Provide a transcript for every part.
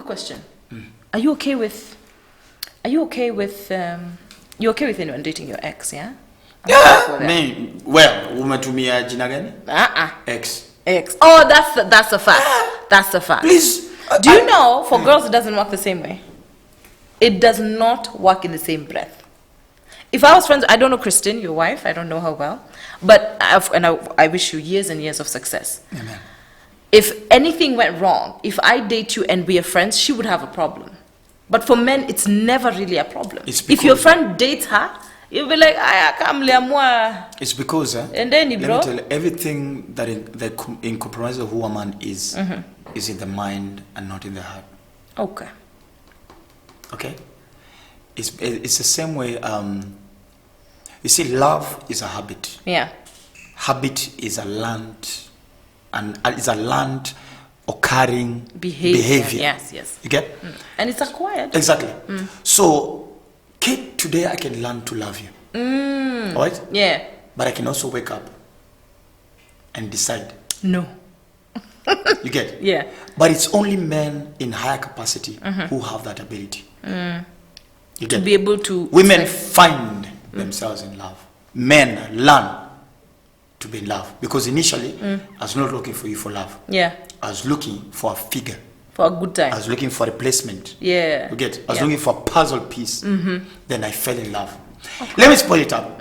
question. Are you okay with you're okay with anyone dating your ex, yeah? Well, umetumia jina gani? Ex. Oh, that's a fact. That's a fact. Please. Do you know, for girls it doesn't work the same way? It does not work in the same breath. If I was friends, I don't know Christine, your wife, I don't know her well, but I wish you years and years of success. Amen. If anything went wrong, if I date you and we are friends, she would have a problem. But for men, it's never really a problem. If your friend dates her, you'll be like, it's because and then let me tell you, everything that in compromise of who a man is in the mind and not in the heart. Okay. Okay? It's the same way. You see, love is a habit. Yeah. Habit is a learned occurring behavior. Yes. You get? And it's acquired. Exactly. So, Kate, today I can learn to love you. All right? Yeah. But I can also wake up and decide. No. You get? Yeah. But it's only men in higher capacity who have that ability. You get? To be able to... Women find themselves in love. Men learn to be in love. Because initially, I was not looking for you for love. Yeah. I was looking for a figure. For a good time. I was looking for a replacement. Yeah. You get? I was looking for a puzzle piece. Then I fell in love. Okay. Let me spoil it up.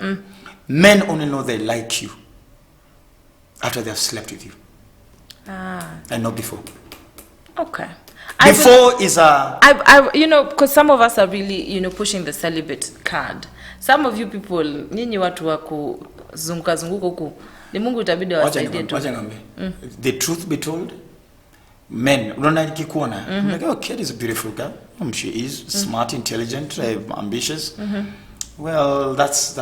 Men only know they like you after they have slept with you. And not before. Okay. Before is a... because some of us are really, pushing the celibate card. Some of you people, nyinyi watu wa kuzunguka huku, ni Mungu itabidi wasaidie tu. The truth be told, men, unaona nikikuona, like, oh, Kate is a beautiful girl. She is smart, intelligent, ambitious. Well, that's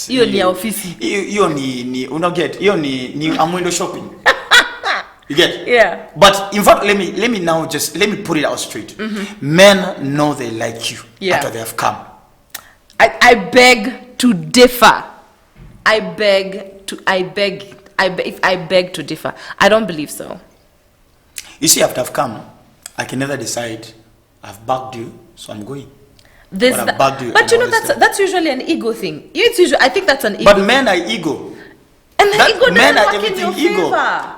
Hiyo ni ofisi. Hiyo ni unaget, hiyo ni amwendo shopping. You get? Yeah. But in fact, let me put it out straight. Men know they like you after they have come. I beg to differ. I beg to differ. I don't believe so. You see, after I've come, I can never decide I've bugged you, so I'm going. But that's usually an ego thing. I think that's an ego. But men are ego. And the ego men doesn't are work in your everything ego. favor.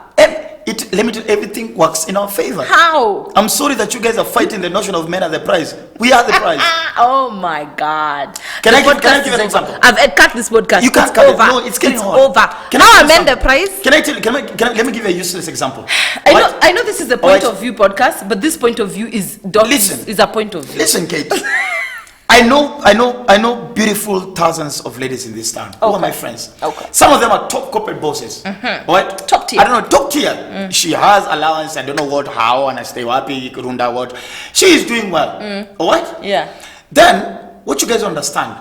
Let me tell you, everything works in our favor. How? I'm sorry that you guys are fighting the notion of men are the prize. We are the prize. Oh my God. Can I give an example? I've cut this podcast. You can't it's cut over. it. No, it's getting hot. Over. How are men the prize? Let me give you a useless example. I know this is a point of view podcast, but this point of view is a point of view. Listen, Kate. I know beautiful thousands of ladies in this town. Who are my friends? Okay. Some of them are top corporate bosses. Right? Top tier. I don't know, top tier. She has allowance, I don't know what, how, and I stay happy, Kurunda, what. She is doing well. Alright? Yeah. Then, what you guys understand,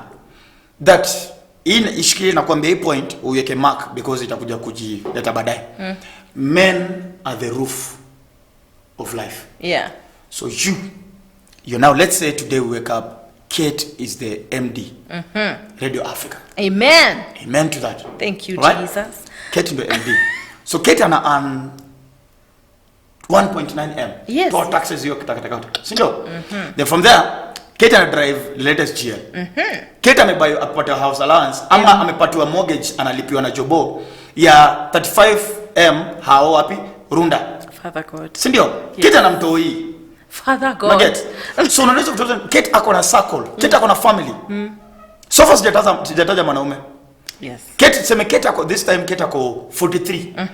that in ishikiri na kwambia point, uweke mark, because itakuja kujileta baadaye. Men are the roof of life. Yeah. So you now, let's say today we wake up, Kate is the MD, Radio Africa. Amen. Amen to that. Thank you, right? Jesus. Kate is the MD. So Kate ana earn 1.9 M. Yes. For taxes you sindio? Then from there, Kate ana drive the latest GL. Kate amepata house allowance, ama amepatiwa mortgage analipiwa na jobo ya 35 M hao wapi? Runda. Father God. Sindio? Yes. Kate anamtoi. Father God. So unaweza kutoa Kate ako na circle, Kate ako na family. So far sijataja mwanaume. Yes. Kate ako this time Kate ako 43.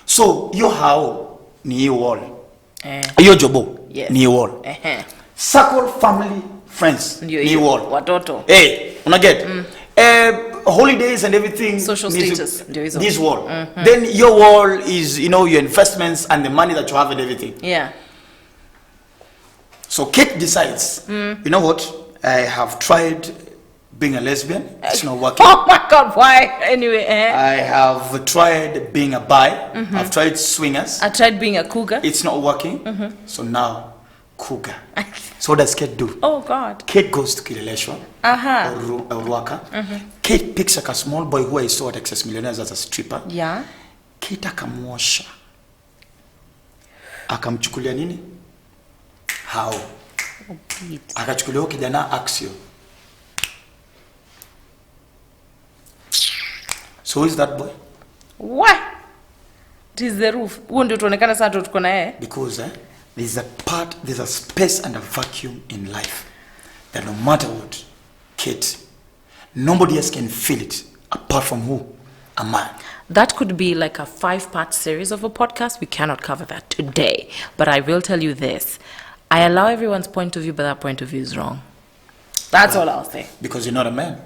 So hiyo hao ni hiyo wall. Hiyo jobo ni wall. Circle, family, friends ni wall. Watoto. Una get? Holidays and everything, social status, this wall. Then your wall is, your investments and the money that you have and everything. Yeah. So Kate decides, you know what? I have tried being a lesbian. It's not working. Oh my God, why? Anyway. I have tried being a bi. I've tried swingers. I tried being a cougar. It's not working. So now, cougar. So what does Kate do? Oh God. Kate goes to Kileleshwa or Ruaka. Kate picks like a small boy who I saw at Excess Millionaires as a stripper. Yeah. Kate akamwosha. Akamchukulia nini? how? Akachukuliwa kijana Axio. So who is that boy? What? It is the roof. Huo ndio tuonekana sana tuko na yeye. Because there's a space and a vacuum in life that no matter what, Kate, nobody else can fill it apart from who? A man. That could be like a 5-part series of a podcast. We cannot cover that today. But I will tell you this. I allow everyone's point of view, but that point of view is wrong. That's all I'll say. Because you're not a man.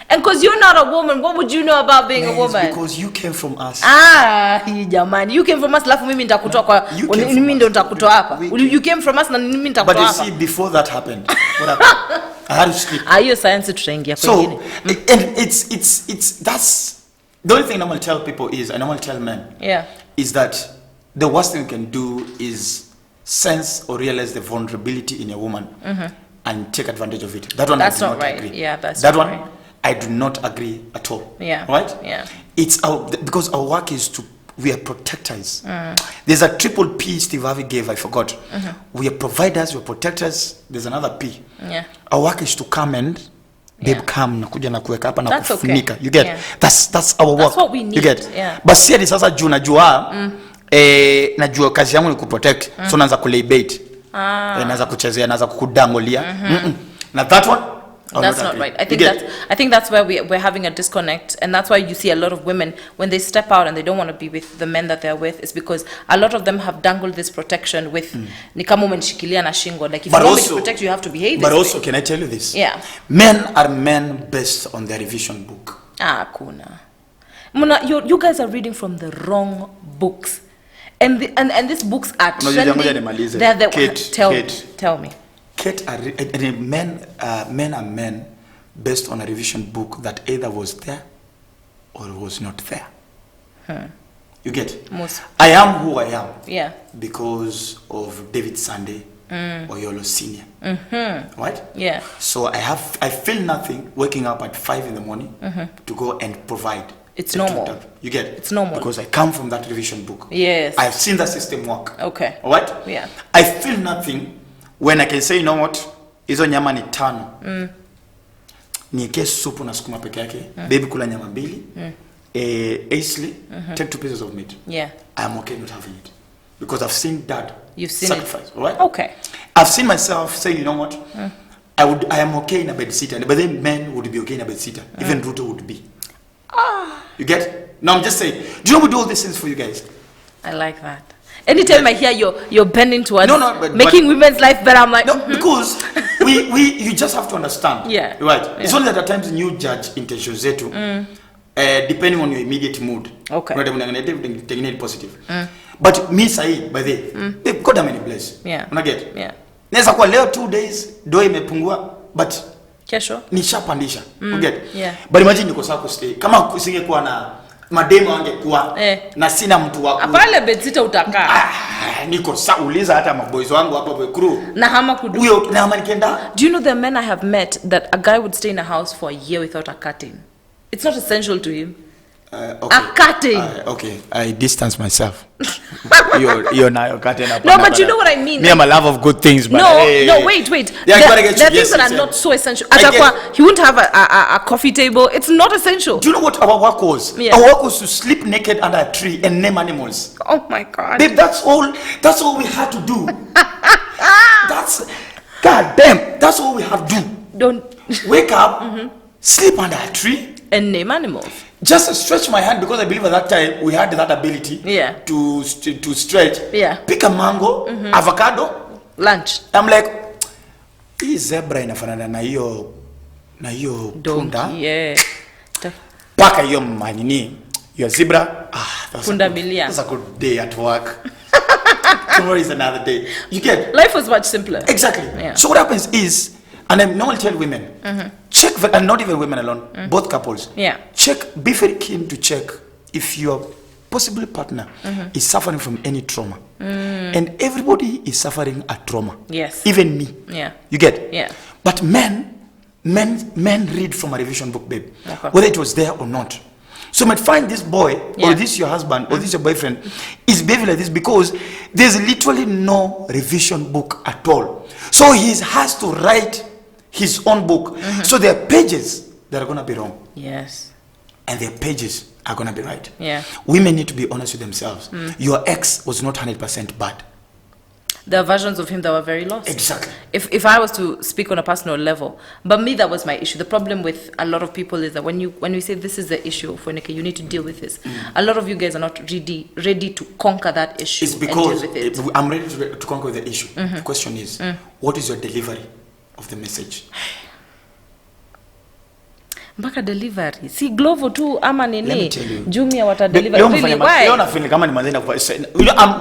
And because you're not a woman, what would you know about being a woman? Because you came from us. Jamani. You came from us, lafu mimi nitakutoa kwa mimi ndo nitakutoa hapa. You came from us na mimi nitakutoa hapa. But you see, before that happened, what happened? I had to sleep. Hiyo science tutaingia kwingine. So, and that's the only thing I'm going to tell people is, and I'm going to tell men, is that the worst thing you can do is sense or realize the vulnerability in a woman and take advantage of it. That one that's I do not not right. agree. Yeah, that's that not one right. I do not agree at all. Yeah. Right? Yeah. It's because our work is we are protectors. There's a triple P Steve Harvey gave, I forgot. We are providers, we are protectors. There's another P. Yeah. Our work is to come and come nakuja na kuweka hapa na kufunika. Okay. You get? That's our work. That's what we need. You get? Yeah. But see hadi sasa juu najua najua kazi yangu ni kuprotect. So naanza kulay bait. Naanza kuchezea, naanza kukudangolia. Now that one that's not right. I think that's where we're having a disconnect, and that's why you see a lot of women when they step out and they don't want to be with the men that they're with, is because a lot of them have dangled this protection with ni kama umenishikilia na shingo, like if you want me to protect you, you have to behave this way. But also, can I tell you this? Yeah. Men are men based on their revision book. Kuna. Muna, you guys are reading from the wrong books. And these books are trending. They're the Kate. Tell me. Kate, men are men based on a revision book that either was there or was not there. You get? I am who I am. Yeah. Because of David Sunday or Yolo Senior. Right? Yeah. So I feel nothing waking up at 5 in the morning to go and provide. It's normal. You get? It's normal. Because I come from that revision book. Yes. I've seen the system work. Okay. All right? Yeah. I feel nothing when I can say, you know what? Hizo nyama ni 5. Nieke supu na sukuma peke yake. Baby kula nyama 2. Aisley, take 2 pieces of meat. Yeah. I'm okay not having it. Because I've seen dad sacrifice. All right? Okay. I've seen myself saying, you know what? I am okay in a bed sitter. But then men would be okay in a bed sitter. Even Ruto would be. You get? No, I'm just saying. Do you know we do all these things for you guys? I like that. Anytime I hear you're bending towards making women's life better, I'm like, because you just have to understand. Yeah. Right. Yeah. It's only that at times you judge intentions zetu, depending on your immediate mood. Okay. Negative, positive. But me say, by the they've got a many bless. Yeah. Una get? Yeah. Neza kwa leo 2 days do imepungua, but kesho nishapandisha. You get? Yeah. But imagine niko sako stay. Kama kusingekuwa na mademo angekuwa na sina mtu wako. Pale bedsita utakaa. Niko uliza hata maboys wangu hapa kwa crew. Na hama kudu. Huyo na hama nikienda. Do you know the men I have met that a guy would stay in a house for a year without a curtain? It's not essential to him. Okay. A curtain. Okay, I distance myself. you're now curtain up. No, but you know what I mean. Me, I'm a love of good things, but no, wait. Yeah, there are things that are not so essential. He wouldn't have a coffee table. It's not essential. Do you know what our work was? Yeah. Our work was to sleep naked under a tree and name animals. Oh my God. Babe, that's all we had to do. God damn, that's all we have to do. Don't wake up, sleep under a tree, and name animals. Just to stretch my hand, because I believe at that time we had that ability to stretch. Yeah. Pick a mango, avocado, lunch. I'm like, hii zebra inafanana na hiyo punda. Yeah. Paka hiyo manini, your zebra. Punda milia. That's a good day at work. Tomorrow is another day. You get? Life was much simpler. Exactly. Yeah. So what happens is, and I normally tell women, check, and not even women alone, both couples. Yeah. Check, be very keen to check if your possible partner is suffering from any trauma. And everybody is suffering a trauma. Yes. Even me. Yeah. You get? Yeah. But men read from a revision book, babe. Okay. Whether it was there or not. So you might find this boy or this your husband or this your boyfriend is behaving like this because there's literally no revision book at all. So he has to write his own book. So there are pages that are going to be wrong. Yes. And their pages are going to be right. Yeah. Women need to be honest with themselves. Your ex was not 100% bad. There are versions of him that were very lost. Exactly. If I was to speak on a personal level, but me, that was my issue. The problem with a lot of people is that when you say this is the issue for Nika, you need to deal with this. A lot of you guys are not ready to conquer that issue. It's because and deal with it. I'm ready to conquer the issue. The question is, what is your delivery of the message? Mpaka delivery. Si Glovo tu ama nini? Let me tell you. Jumia wata deliver. Really, why? I'm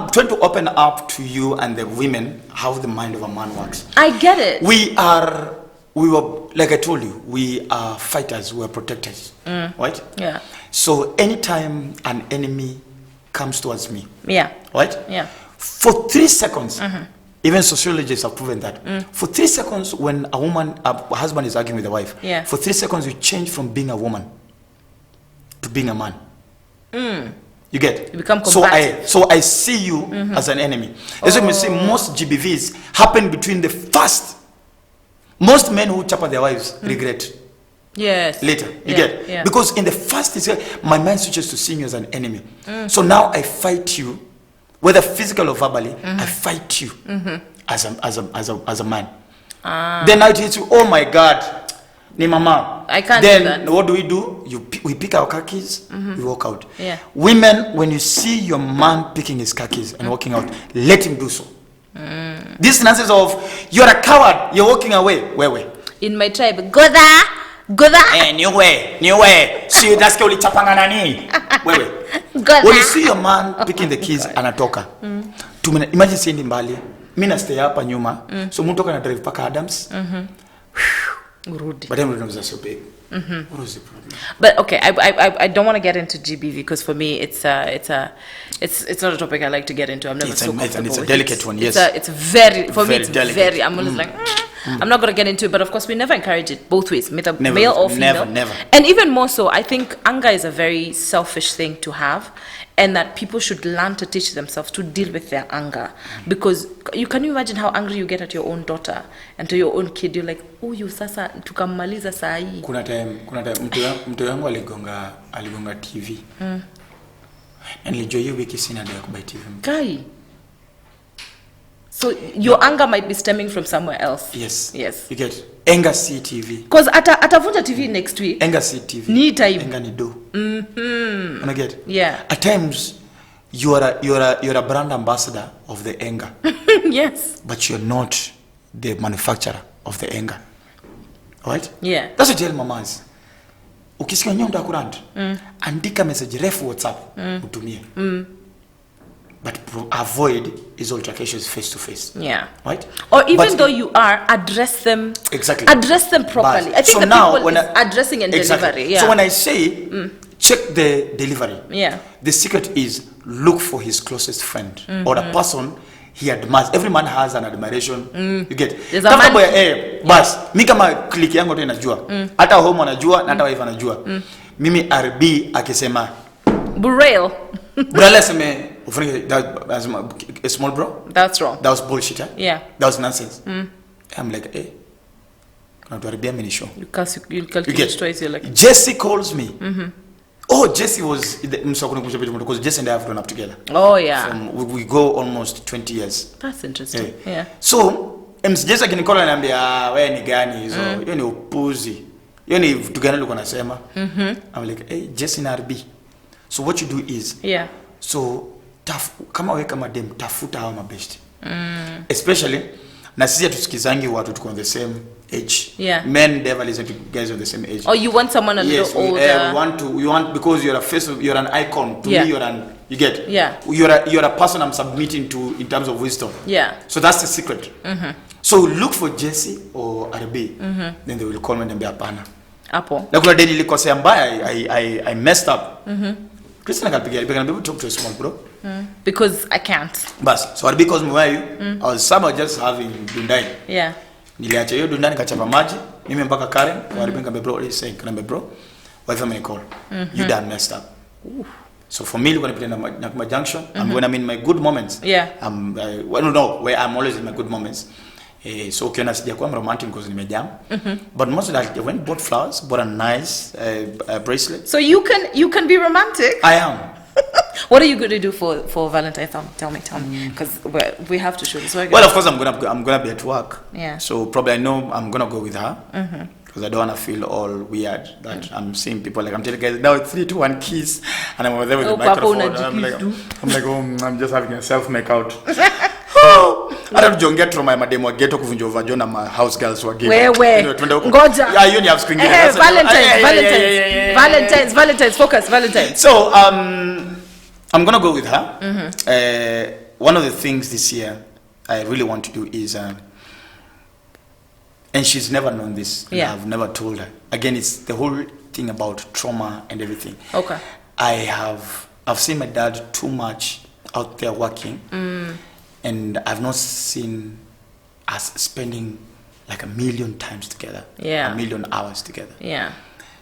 trying to open up to you and the women how the mind of a man works. I get it. We were, like I told you, we are fighters, we are protectors. Right? Yeah. So anytime an enemy comes towards me, right? Yeah. For 3 seconds, even sociologists have proven that. For 3 seconds, when a husband is arguing with a wife, for 3 seconds you change from being a woman to being a man. You get? You become combative. So I see you as an enemy. As you can see, most GBVs happen between the first. Most men who chapa their wives regret. Yes. Later, you get? Yeah. Because in the first, my mind switches to seeing you as an enemy. So now I fight you. Whether physical or verbally, I fight you as a man. Then I hit you, oh my God, ni mama. I can't then do that. What do? We pick our car keys, we walk out. Yeah. Women, when you see your man picking his car keys and walking out, let him do so. This nonsense of, you're a coward, you're walking away. Where? In my tribe, go there. New way. See, that's uli chapanga nani. Where? When you see your man picking the keys anatoka, imagine seeing mbali, mimi na stay hapa nyuma, so mtu toka na drive paka Adams. But then was so big. What was the problem? But okay, I don't want to get into GBV because for me it's not a topic I like to get into. I'm never so comfortable. It's a delicate one. Yes. It's very for me. It's delicate. very. I'm always like. I'm not going to get into it, but of course we never encourage it both ways, male or female. Never. And even more so, I think anger is a very selfish thing to have, and that people should learn to teach themselves to deal with their anger. Because can you imagine how angry you get at your own daughter and to your own kid? You're like, oh, you sasa tukamaliza saa hii. Kuna time mtu yangu aligonga TV. And nilijua hiyo wiki sina ndio kubuy TV. Kai. So your anger might be stemming from somewhere else. Yes. You get anger CTV. Because atavunja TV next week. Anger CTV. Need time. Anger ni do. You get? Yeah. At times you're a brand ambassador of the anger. Yes. But you're not the manufacturer of the anger. Right? Yeah. That's what I tell mamas. Ukisikia nyonda kurant, andika message refu WhatsApp utumie. But avoid his altercations face to face. Yeah. Right? Or even though you are, address them. Exactly. Address them properly. But, I think so the now, people is addressing and delivery. Yeah. So when I say check the delivery, the secret is look for his closest friend or a person he admires. Every man has an admiration. You get. There's a man. Bas, mi kama click yangu tu inajua. Hata home anajua na hata wife anajua. Mimi RB akisema Burail. Brother seme as a small bro. That's wrong. That was bullshit. Yeah. That was nonsense. I'm like, hey, can I be a mini show? You calculate twice. You're like. Jesse calls me. Oh, Jesse was because Jesse and I have grown up together. Oh yeah. We go almost 20 years. That's interesting. Yeah. So Jesse akinikola ananiambia wewe ni gani hizo? Hiyo ni upuzi. Hiyo ni vitu gani ulikuwa unasema? I'm like, hey, Jesse na RB. So what you do is, so kama wewe kama dem tafuta hawa mabest. Especially na sisi tusikizangi watu tuko on the same age. Men never listen to guys on the same age. Or you want someone a little older. You want because you're a face, you're an icon to me. You get. You're a person I'm submitting to in terms of wisdom. So that's the secret. So look for Jesse or RB. Then they will call me and be apana. Apo. Na kuna deni likosea mbaya I messed up. Christina can be talk to a small bro. Because I can't. Bas, so because I was somehow just having Dundai. Yeah. Niliacha hiyo Dundai nikachapa maji. Mimi mpaka Karen, walipenga bro, saying can be bro. wife may call, you done messed up. Ooh. So for me, when I play in my junction, and when I'm in my good moments, where I'm always in my good moments. So okay, I'm romantic because I'm jam. But most of that, I went bought flowers, bought a nice bracelet. So you can be romantic. I am. What are you going to do for Valentine's? Tell me, because we have to show this. Well, of course, I'm gonna be at work. Yeah. So probably I know I'm gonna go with her. Because I don't want to feel all weird that I'm seeing people like I'm telling guys now it's 3, 2, 1 kiss and I'm over there with the microphone and I'm just having a self make out. I don't get from my madam or get to kuvunja vajona my house girls were giving. Where? Ngoja. Yeah, you have screen. Valentine's. Focus, Valentine's. So I'm gonna go with her. One of the things this year I really want to do is. And she's never known this. Yeah. I've never told her. Again, it's the whole thing about trauma and everything. Okay. I've seen my dad too much out there working, and I've not seen us spending like 1,000,000 times together. Yeah. 1,000,000 hours together. Yeah.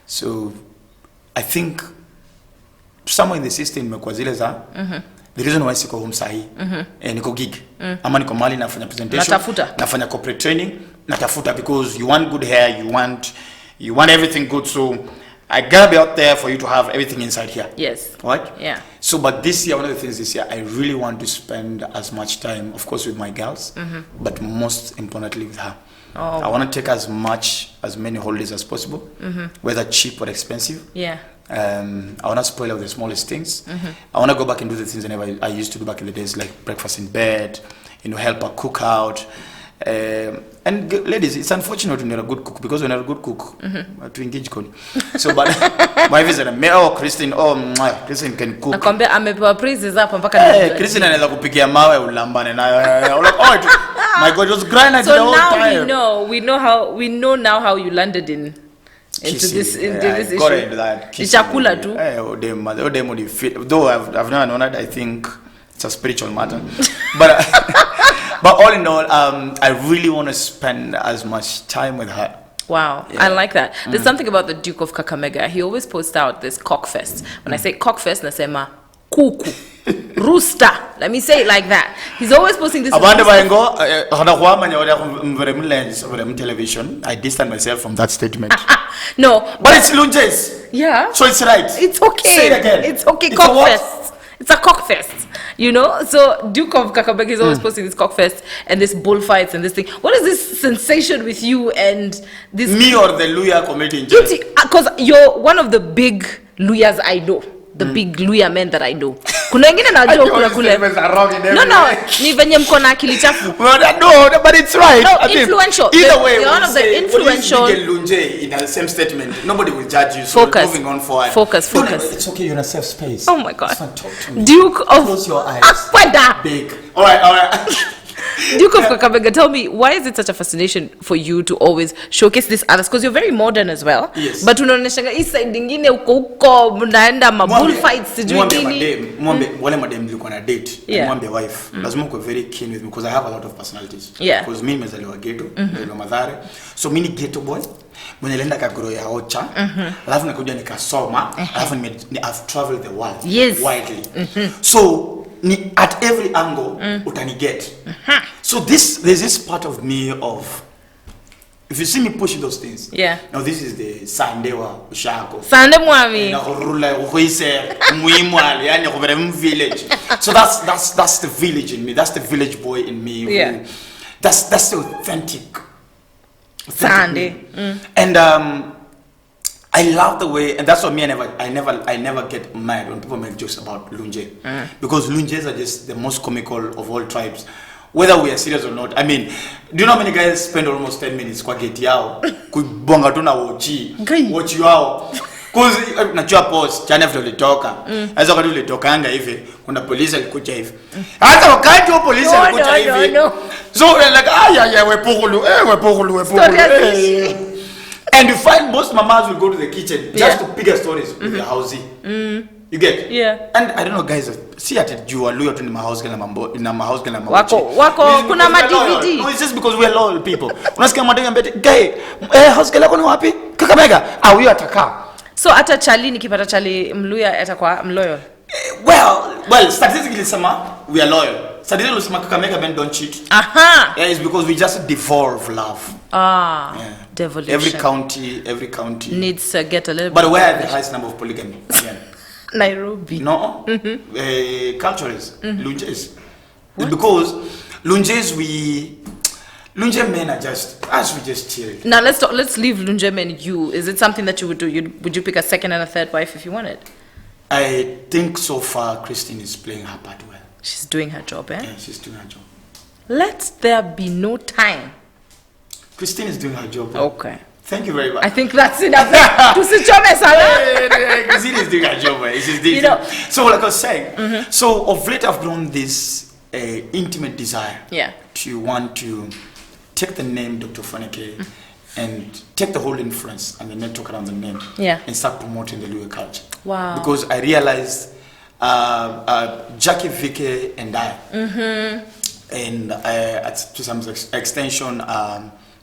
So I think somewhere in the system, the reason why siko home sahi, niko gig, ama niko mali nafanya presentation, nafanya corporate training, natafuta because you want good hair, you want everything good, so I gotta be out there for you to have everything inside here. Yes. Right? Yeah. So, but this year, one of the things this year, I really want to spend as much time, of course, with my girls, but most importantly with her. Oh. I want to take as many holidays as possible, whether cheap or expensive. Yeah. I want to spoil all the smallest things. I want to go back and do the things I used to do back in the days, like breakfast in bed, help her cook out. And ladies, it's unfortunate when you're a good cook, because when you're a good cook, to engage con. So, but my visit, Christine, Christine can cook. Nakwambia amepewa praises hapa mpaka Christine anaweza kupikia mawe ulambane nayo. My God, it was grind so the whole time. So now we know now how you landed into this issue. Into that. Chakula tu. Though I've never known that, I think it's a spiritual matter. But all in all, I really want to spend as much time with her. Wow, yeah. I like that. There's something about the Duke of Kakamega. He always posts out this cockfest. When I say cockfest, nasema kuku, rooster. Let me say it like that. He's always posting this. Television. I distance myself from that statement. No, but it's lunges. Yeah. So it's right. It's okay. Say it again. It's okay. Cockfest. It's a cockfest. So Duke of Kakamega is always posting this cockfest and this bullfights and this thing. What is this sensation with you and this? Me or the Luya community? Because you're one of the big Luyas I know. The big Luya men that I know. Kuna wengine najua kuna kule. No, ni venye mko na akili chafu. No, but it's right. No, influential. Either way, one of the influential. Lunje in the same statement. Nobody will judge you. So moving on forward. Focus. It's okay. You're in a safe space. Oh my God. Talk to me. Duke of. Close your eyes. Big. All right. Duke of Kakamega, tell me, why is it such a fascination for you to always showcase this others? Because you're very modern as well. Yes. But unaoneshanga hii side nyingine uko mnaenda ma bullfights sijui nini. Mwambe wale madem nilikuwa na date. Yeah. Mwambe wife. Lazima uko very keen with me because I have a lot of personalities. Yeah. Because mimi nimezaliwa ghetto, nilizaliwa Mathare. So mimi ni ghetto boy. Mwenye nilienda Kagoro ya Ocha. Alafu nikakuja nikasoma. Alafu I've traveled the world widely. So at every angle utaniget. So there's this part of me of, if you see me pushing those things, now this is the Sunday wa ushako Sunday mwami na kurula ukoise muhimu ali yani kubere village. So that's the village in me, that's the village boy in me. That's the authentic Sunday. And I love the way, and that's what I never get mad when people make jokes about lunje, because lunjes are just the most comical of all tribes, whether we are serious or not. I mean, do you know how many guys spend almost 10 minutes kwa gate yao kubonga tu na watch yao, cause najua pause jana vile ulitoka sasa wakati ulitokanga hivi kuna polisi alikuja hivi hata wakati wa polisi alikuja hivi so like wepogulu and you find most mamas will go to the kitchen just to pick up stories with the housey. You get? Yeah. And I don't know, guys, see at Jua Luya to my house girl and my house girl and my wako kuna ma DVD. No, it's just because we are loyal people. Unasikia madem mbete, guy, house girl yako ni wapi? Kakamega. Huyo ataka. So hata chali nikipata chali mluya atakuwa mloyal. Well, statistically we are loyal. Statistically Kakamega men don't cheat. Aha. Yeah, it's because we just devolve love. Yeah. Devolution. Every county needs to get a little but bit. But where are the highest number of polygamy? Yeah. Nairobi. No. Cultures. Lunjes. Because Lunjes Lunje men are just as we just chill. Now let's leave Lunje men. Is it something that you would do? Would you pick a second and a third wife if you wanted? I think so far Christine is playing her part well. She's doing her job, eh? Yeah, she's doing her job. Let there be no time. Christine is doing her job. Okay. Thank you very much. I think that's enough. Christine is doing her job. You know. So like I was saying, so of late I've grown this intimate desire to want to take the name Dr. Foneke and take the whole influence and the network around the name and start promoting the Luo culture. Wow. Because I realized Jackie, Vicky and I, and to some extension,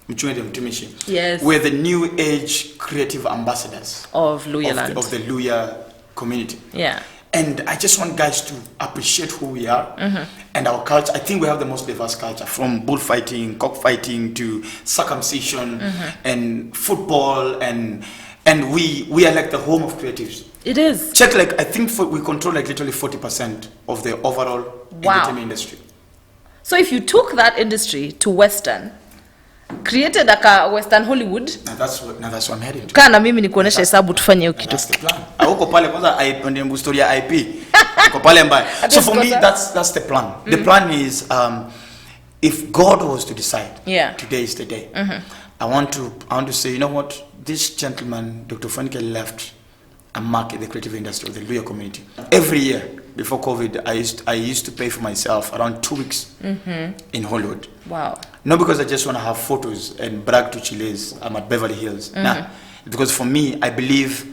diminishing. Yes. We're the new age creative ambassadors of Luya of the Luya community. Yeah. And I just want guys to appreciate who we are and our culture. I think we have the most diverse culture, from bullfighting, cockfighting to circumcision and football, and we are like the home of creatives. It is. Check, like I think we control like literally 40% of the overall entertainment industry. So if you took that industry to Western, created a Western Hollywood. Now that's what I'm heading to. Kana mimi nikuonesha hesabu tufanye hiyo kitu. That's the plan. Huko pale kwanza ndio story ya IP. Huko pale mbaya. So for me that's the plan. The plan is if God was to decide today is the day. I want to say, you know what? This gentleman Dr. Foneke left a mark in the creative industry of the Luya community. Every year before COVID, I used to pay for myself around 2 weeks in Hollywood. Wow. Not because I just want to have photos and brag to Chile's. I'm at Beverly Hills. Nah. Because for me, I believe,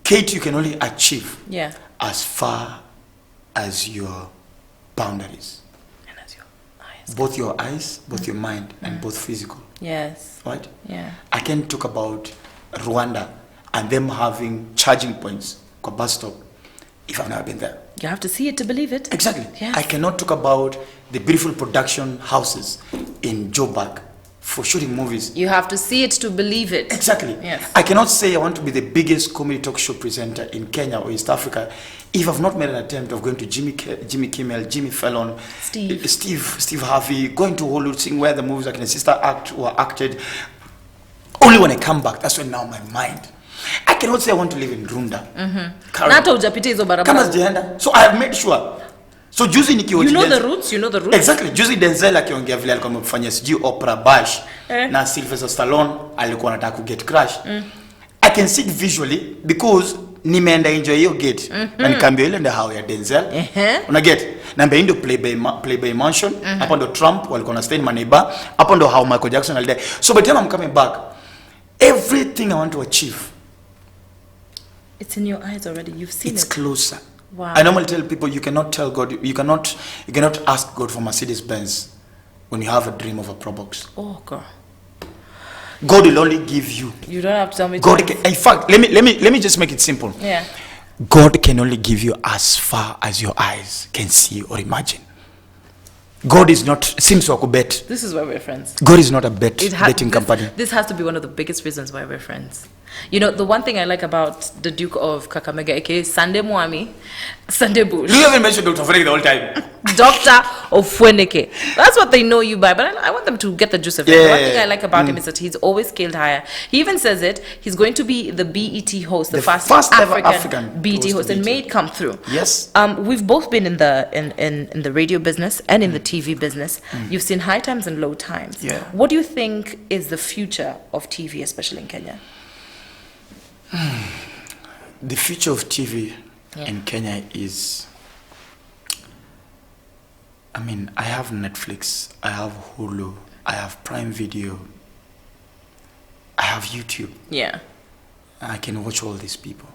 Kate, you can only achieve as far as your boundaries. And as your eyes. Both your eyes, both your mind, and both physical. Yes. Right? Yeah. I can talk about Rwanda and them having charging points for bus stop if I've never been there. You have to see it to believe it. Exactly. Yes. I cannot talk about the beautiful production houses in Joburg for shooting movies. You have to see it to believe it. Exactly. Yes. I cannot say I want to be the biggest comedy talk show presenter in Kenya or East Africa if I've not made an attempt of going to Jimmy Kimmel, Jimmy Fallon, Steve Harvey, going to Hollywood, seeing where the movies I can sister act or acted. Only when I come back, that's when now my mind. I cannot say I want to live in Runda. So I have made sure. So juzi nikiwa you know the roots. Exactly. Juzi Denzel akiongea vile alikuwa amefanya sijui Opera Bash na Sylvester Stallone alikuwa anataka ku get crash. I can see it visually because nimeenda enjoy hiyo gate na nikaambia ile ndio how ya Denzel. Una get? Na mbele ndio Playboy Mansion, hapo ndio Trump walikuwa na stay in Maneba, hapo ndio how Michael Jackson alidai. So by the time I'm coming back, everything I want to achieve, it's in your eyes already. You've seen it's closer. Wow. I normally tell people you cannot tell God, you cannot ask God for Mercedes Benz when you have a dream of a Pro Box. Oh God. God will only give you. You don't have to tell me. God can, in fact, let me just make it simple. Yeah. God can only give you as far as your eyes can see or imagine. God is not seems to bet. This is why we're friends. God is not a betting company. This has to be one of the biggest reasons why we're friends. You know, the one thing I like about the Duke of Kakamega, aka Sunday Mwami, Sunday Bush. Do you even mention Dr. Foneke the whole time? Dr. Ofweneke. That's what they know you by, but I want them to get the juice of it. The one thing I like about him is that he's always scaled higher. He even says it, he's going to be the BET host, the first ever African BET host, and may it come through. Yes. We've both been in the radio business and in the TV business. You've seen high times and low times. Yeah. What do you think is the future of TV, especially in Kenya? The future of TV in Kenya is, I mean, I have Netflix, I have Hulu, I have Prime Video, I have YouTube. Yeah. I can watch all these people.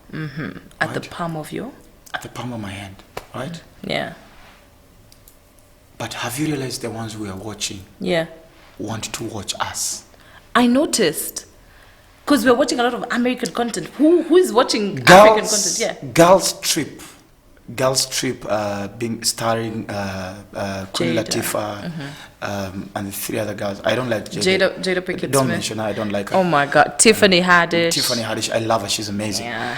At the palm of your? At the palm of my hand, right? Yeah. But have you realized the ones we are watching want to watch us? I noticed Because we're watching a lot of American content. Who is watching African content? Yeah. Girls Trip, being starring Queen Latifah, and the 3 other girls. I don't like Jada Pinkett Smith. Don't mention her. I don't like her. Oh my God, Tiffany Haddish. I love her. She's amazing. Yeah.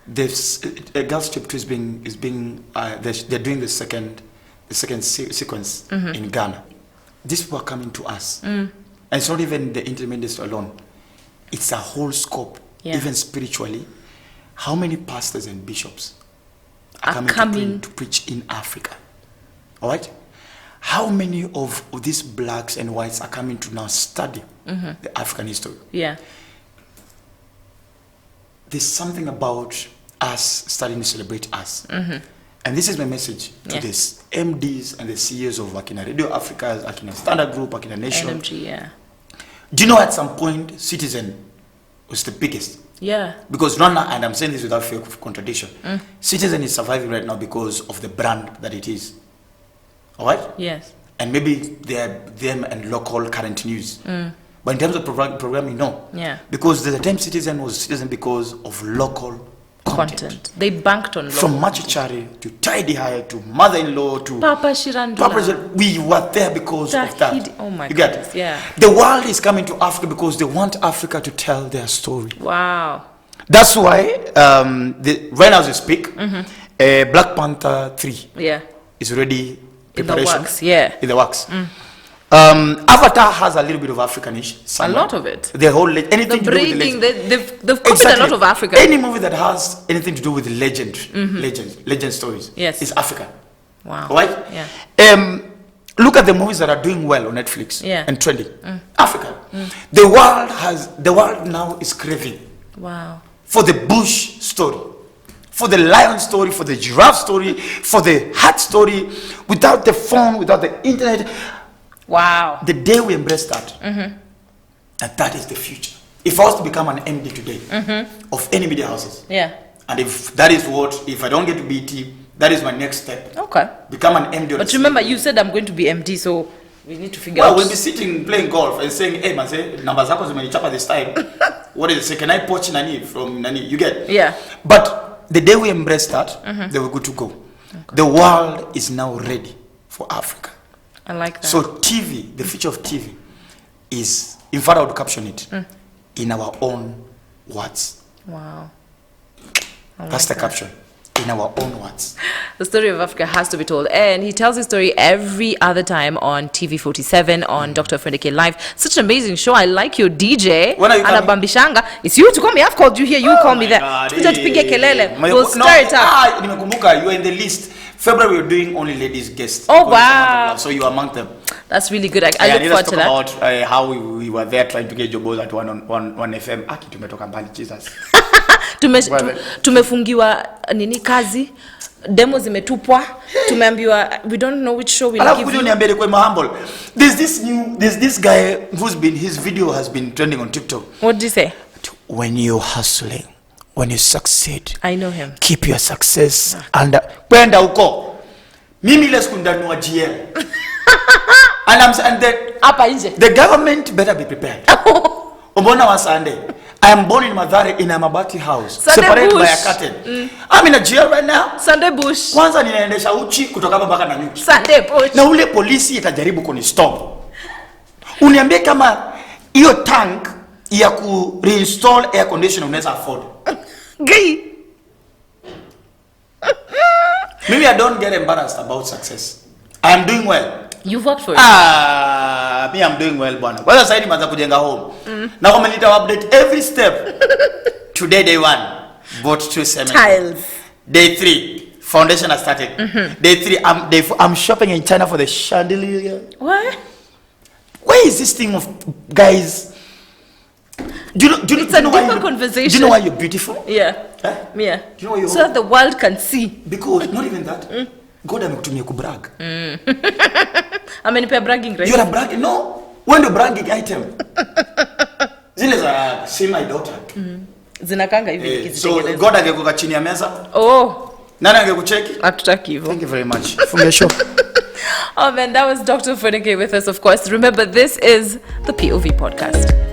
This Girls Trip 2 is being they're doing the second sequence in Ghana. These people are coming to us, and it's not even the intermediates alone. It's a whole scope, even spiritually. How many pastors and bishops are coming to preach in Africa? All right? How many of these blacks and whites are coming to now study the African history? Yeah. There's something about us starting to celebrate us. And this is my message to these MDs and the CEOs of Akina Radio Africa, Akina Standard Group, Akina Nation. NMG, Do you know at some point Citizen was the biggest? Yeah. Because and I'm saying this without fear of contradiction, Citizen is surviving right now because of the brand that it is. All right? Yes. And maybe they're them and local current news. But in terms of programming, no. Yeah. Because the time Citizen was Citizen because of local content. They banked on local. From Machichari to Tidy High to Mother-in-Law to Papa Shirandula. We were there because of that. Oh my God. Yeah. The world is coming to Africa because they want Africa to tell their story. Wow. That's why right now as we speak, Black Panther 3 is already preparation. In the works. Avatar has a little bit of Africanish. Somewhere. A lot of it. The whole anything to do with the legend. They've copied a lot of Africa. Any movie that has anything to do with the legend stories is African. Wow. Right? Yeah. Look at the movies that are doing well on Netflix and trending. Africa. The world now is craving. Wow. For the bush story. For the lion story, for the giraffe story, for the hat story, without the phone, without the internet. Wow. The day we embrace that, that is the future. If I was to become an MD today of any media houses, and if that is if I don't get to BT, that is my next step. Okay. Become an MD. But remember, you said I'm going to be MD, so we need to figure out. Well, we'll be sitting playing golf and saying, hey, man, say, numbers zako zimenichapa this time. What is it? Say, can I poach Nani from Nani? You get? Yeah. But the day we embrace that, then we're good to go. Okay. The world is now ready for Africa. I like that. So TV, the future of TV is, in fact I would caption it, in our own words. Wow. That's the caption. In our own words. The story of Africa has to be told. And he tells his story every other time on TV 47, on Dr. Fredeke Live. Such an amazing show. I like your DJ. When are you coming? Bambishanga. It's you to call me. I've called you here. You call me there. We'll start it up. You are in the list. February we're doing only ladies guests. Oh wow! So you are among them. That's really good. I look forward to that. About how we were there trying to get jobs at one FM. Aki tumetoka mbali, Jesus. Tumefungiwa nini kazi? Demo zimetupwa. Tumeambiwa we don't know which show we'll give you. There's this guy his video has been trending on TikTok. What did he say? When you're hustling, when you succeed, I know him. Keep your success under kwenda huko. Mimi ile siku ndanua GL. And the government better be prepared. Umbona wa Sunday. I am born in Mathare in a Mabati house, Sunday separated bush. By a curtain. I'm in a jail right now. Sunday bush. Kwanza ninaendesha uchi kutoka hapa mpaka Nanyuki. Sunday bush. Na ule polisi itajaribu kunistop. Uniambie kama hiyo tank ya ku reinstall air conditioner unaweza afford. Gay. Maybe I don't get embarrassed about success. I am doing well. You've worked for it. Me I'm doing well bwana. Kwanza sasa nimeanza kujenga home. Na kama nita update every step. Today day 1, bought 2 cement. Tiles. Day 3, foundation has started. Day 3, I'm shopping in China for the chandelier. What? Where is this thing of guys? Do you know why conversation. Do you know why you're beautiful? Yeah. Huh? Yeah. Do you know why you're so that the world can see. Because not even that. God amekutumia kubrag. Amenipa bragging right. You're a bragging. No. When the bragging item. Zile za see my daughter. Zinakanga hivi nikizitengeneza. So God angekuka chini ya meza. Oh. Nani angekucheki? Hatutaki hivyo. Thank you very much. From show. Oh man, that was Dr. Fredeke with us, of course. Remember, this is the POV podcast.